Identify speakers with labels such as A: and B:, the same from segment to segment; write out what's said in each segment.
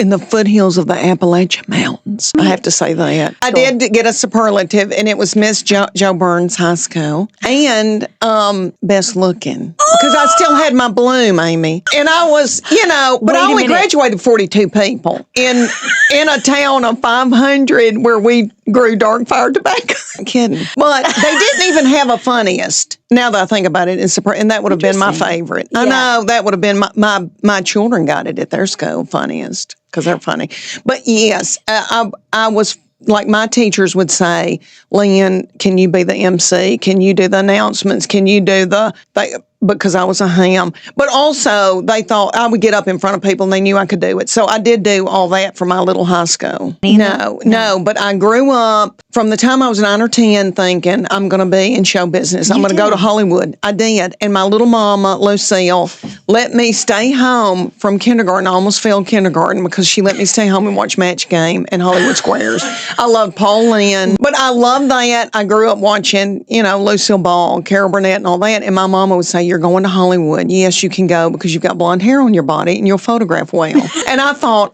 A: in the foothills of the Appalachian Mountains. I have to say that. I did get a superlative, and it was Miss Joe Burns High School. And best looking. Because I still had my bloom, Amy. And I was, but I only graduated 42 people in a town of 500 where we grew dark fire tobacco. I'm kidding. But they didn't even have a funniest. Now that I think about it, and that would have been my favorite. Yeah. I know that would have been my children got it at their school, funniest, because they're funny. But yes, I was, like my teachers would say, Leanne, can you be the MC? Can you do the announcements? Can you do because I was a ham. But also, they thought I would get up in front of people, and they knew I could do it. So I did do all that for my little high school. No. But I grew up from the time I was 9 or 10 thinking, I'm going to be in show business. I'm going to go to Hollywood. I did. And my little mama, Lucille, let me stay home from kindergarten. I almost failed kindergarten because she let me stay home and watch Match Game and Hollywood Squares. I loved Paul Lynn. But I loved that. I grew up watching, Lucille Ball, Carol Burnett, and all that. And my mama would say, you're going to Hollywood. Yes, you can go because you've got blonde hair on your body and you'll photograph well. And I thought,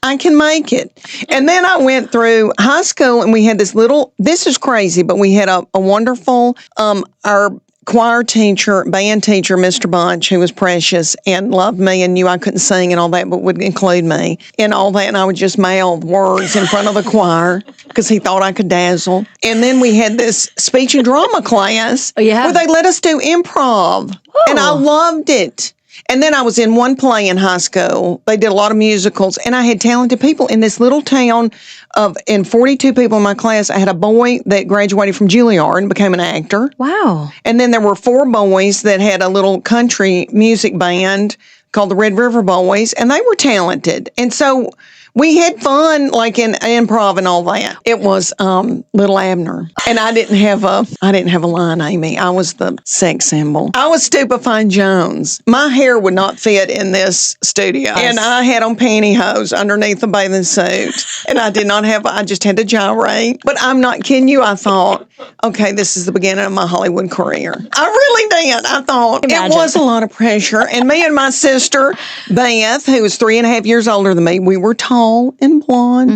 A: I can make it. And then I went through high school, and we had this is crazy, but we had a wonderful, our choir teacher, band teacher, Mr. Bunch, who was precious and loved me and knew I couldn't sing and all that, but would include me in all that. And I would just mouth words in front of the choir because he thought I could dazzle. And then we had this speech and drama class where they let us do improv. And I loved it. And then I was in one play in high school. They did a lot of musicals, and I had talented people in this little town in 42 people in my class. I had a boy that graduated from Juilliard and became an actor. Wow. And then there were 4 boys that had a little country music band called the Red River Boys, and they were talented. And so we had fun, like in improv and all that. It was Little Abner, and I didn't have a line, Amy. I was the sex symbol. I was Stupefying Jones. My hair would not fit in this studio, and I had on pantyhose underneath the bathing suit, and I just had to gyrate. But I'm not kidding you. I thought, okay, this is the beginning of my Hollywood career. I really did. I thought it was a lot of pressure, and me and my sister Beth, who was 3.5 years older than me, we were tall and blonde,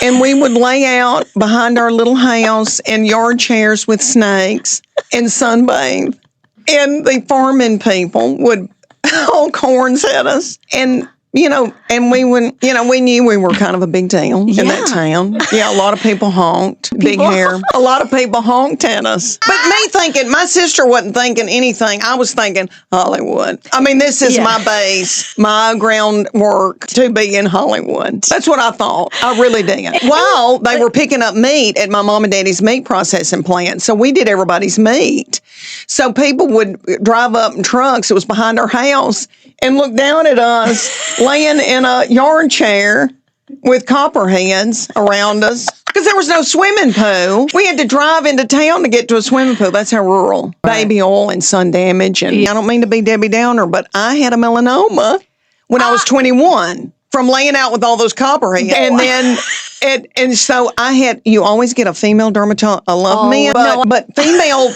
A: and we would lay out behind our little house in yard chairs with snakes and sunbathe. And the farming people would honk horns at us, and and we would, we knew we were kind of a big deal in that town. Yeah, a lot of people honked. Big hair. A lot of people honked at us. But me thinking, my sister wasn't thinking anything. I was thinking Hollywood. I mean, this is my base, my groundwork to be in Hollywood. That's what I thought. I really did. While they were picking up meat at my mom and daddy's meat processing plant. So we did everybody's meat. So people would drive up in trucks. It was behind our house and look down at us laying in a yard chair with copperheads around us because there was no swimming pool. We had to drive into town to get to a swimming pool. That's how rural. Right. Baby oil and sun damage. And I don't mean to be Debbie Downer, but I had a melanoma when I was 21 from laying out with all those copperheads. And then... And so you always get a female dermatologist. I love men, but female,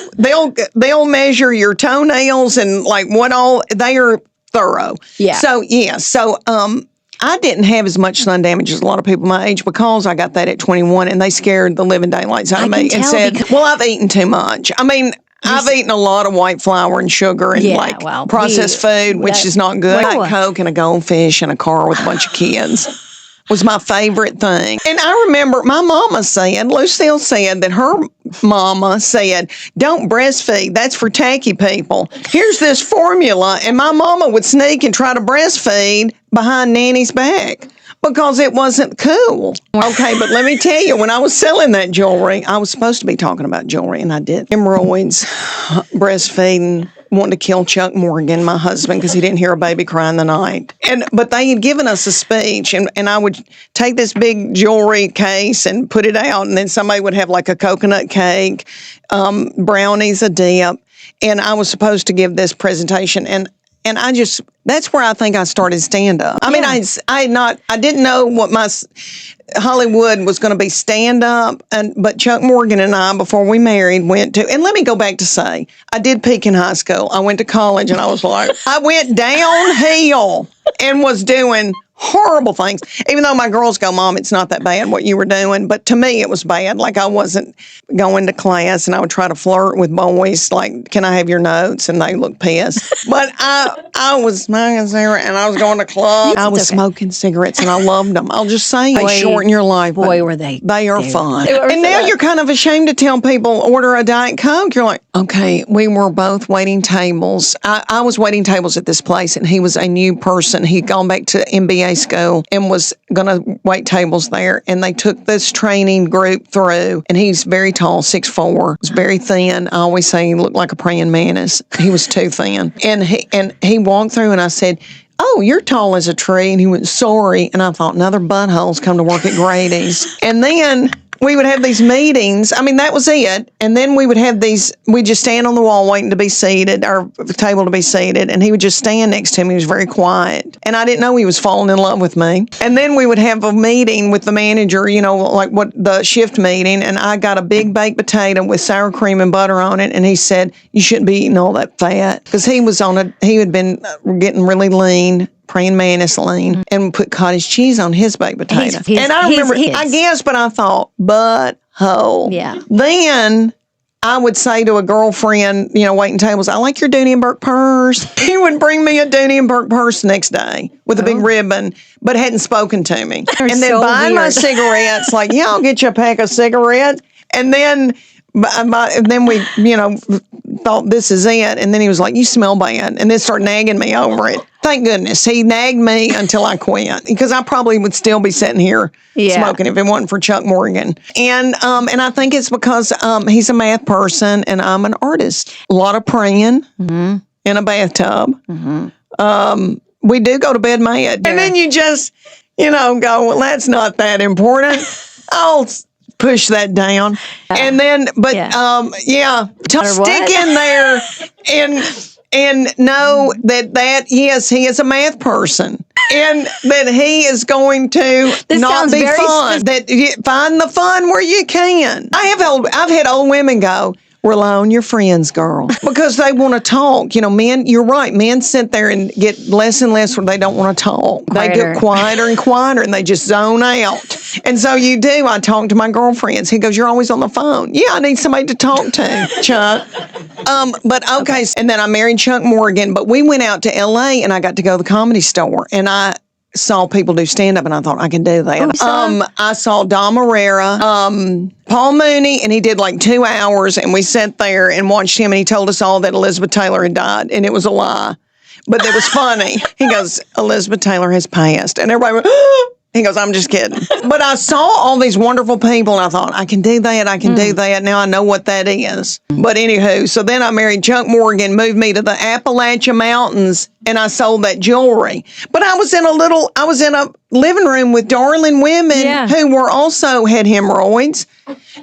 A: they'll measure your toenails and like they are thorough. Yeah. So, I didn't have as much sun damage as a lot of people my age because I got that at 21 and they scared the living daylights out of me and said, I've eaten too much. I mean, I've eaten a lot of white flour and sugar and processed food, which is not good. Like Coke and a goldfish and a car with a bunch of kids. Was my favorite thing. And I remember my mama saying, Lucille said that her mama said, don't breastfeed. That's for tacky people. Here's this formula. And my mama would sneak and try to breastfeed behind Nanny's back because it wasn't cool. Okay, but let me tell you, when I was selling that jewelry, I was supposed to be talking about jewelry, and I did. Hemorrhoids, breastfeeding, wanting to kill Chuck Morgan, my husband, because he didn't hear a baby cry in the night. But they had given us a speech, and I would take this big jewelry case and put it out, and then somebody would have like a coconut cake, brownies, a dip, and I was supposed to give this presentation, and that's where I think I started stand-up. I mean, I didn't know what Hollywood was going to be stand-up, but Chuck Morgan and I, before we married, went to, and let me go back to say, I did peak in high school. I went to college, and I was like, I went downhill and was doing horrible things. Even though my girls go, Mom, it's not that bad what you were doing. But to me, it was bad. Like, I wasn't going to class, and I would try to flirt with boys. Like, can I have your notes? And they look pissed. But I was smoking cigarettes, and I was going to clubs. I was smoking cigarettes, and I loved them. I'll just say, they shorten your life.
B: Boy, were they.
A: They are fun. And now you're kind of ashamed to tell people, order a Diet Coke. You're like, okay, we were both waiting tables. I was waiting tables at this place, and he was a new person. He'd gone back to MBA school and was going to wait tables there. And they took this training group through, and he's very tall, 6'4", was very thin. I always say he looked like a praying mantis. He was too thin. And he walked through, and I said, oh, you're tall as a tree. And he went, sorry. And I thought, another butthole's come to work at Grady's. And then we would have these meetings. I mean, that was it. And then we would have these, we'd just stand on the wall waiting to be seated, or the table to be seated. And he would just stand next to him. He was very quiet. And I didn't know he was falling in love with me. And then we would have a meeting with the manager, like what the shift meeting. And I got a big baked potato with sour cream and butter on it. And he said, you shouldn't be eating all that fat. Because he had been getting really lean. Praying mantis lean, and put cottage cheese on his baked potato. And I remember, I guess, but I thought, butthole.
B: Yeah.
A: Then I would say to a girlfriend, waiting tables, I like your Dooney and Burke purse. He would bring me a Dooney and Burke purse the next day with a big ribbon, but hadn't spoken to me. And then buying my cigarettes, like, yeah, I'll get you a pack of cigarettes. And then we, thought this is it. And then he was like, you smell bad. And then started nagging me over it. Thank goodness. He nagged me until I quit, because I probably would still be sitting here smoking if it wasn't for Chuck Morgan. And I think it's because he's a math person and I'm an artist. A lot of praying in a bathtub. We do go to bed mad. And then you just, go, well, that's not that important. I'll push that down. And then, stick in there and know that yes, he is a math person, and that he is going to not be fun. That find the fun where you can. I've had old women go, rely on your friends, girl, because they want to talk. Men, you're right. Men sit there and get less and less where they don't want to talk. They get quieter and quieter, and they just zone out. And so you do. I talk to my girlfriends. He goes, you're always on the phone. Yeah, I need somebody to talk to, Chuck. But okay. And then I married Chuck Morgan, but we went out to LA, and I got to go to the Comedy Store, and I saw people do stand-up, and I thought, I can do that. I saw Dom Herrera, Paul Mooney, and he did like 2 hours, and we sat there and watched him, and he told us all that Elizabeth Taylor had died, and it was a lie. But it was funny. He goes, Elizabeth Taylor has passed. And everybody went, he goes, I'm just kidding. But I saw all these wonderful people, and I thought, I can do that, I can do that. Now I know what that is. But anywho, so then I married Chuck Morgan, moved me to the Appalachian Mountains, and I sold that jewelry. But I was in a living room with darling women who were also had hemorrhoids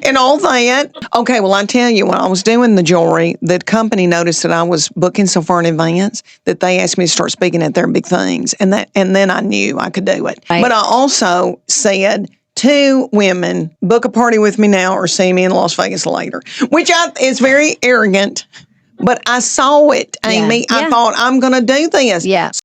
A: and all that. Okay, well, I tell you, when I was doing the jewelry, the company noticed that I was booking so far in advance that they asked me to start speaking at their big things. And then I knew I could do it. Right. But I also said, 2 women, book a party with me now or see me in Las Vegas later, which is very arrogant. But I saw it, Amy. I thought, I'm going to do this.
B: Yeah.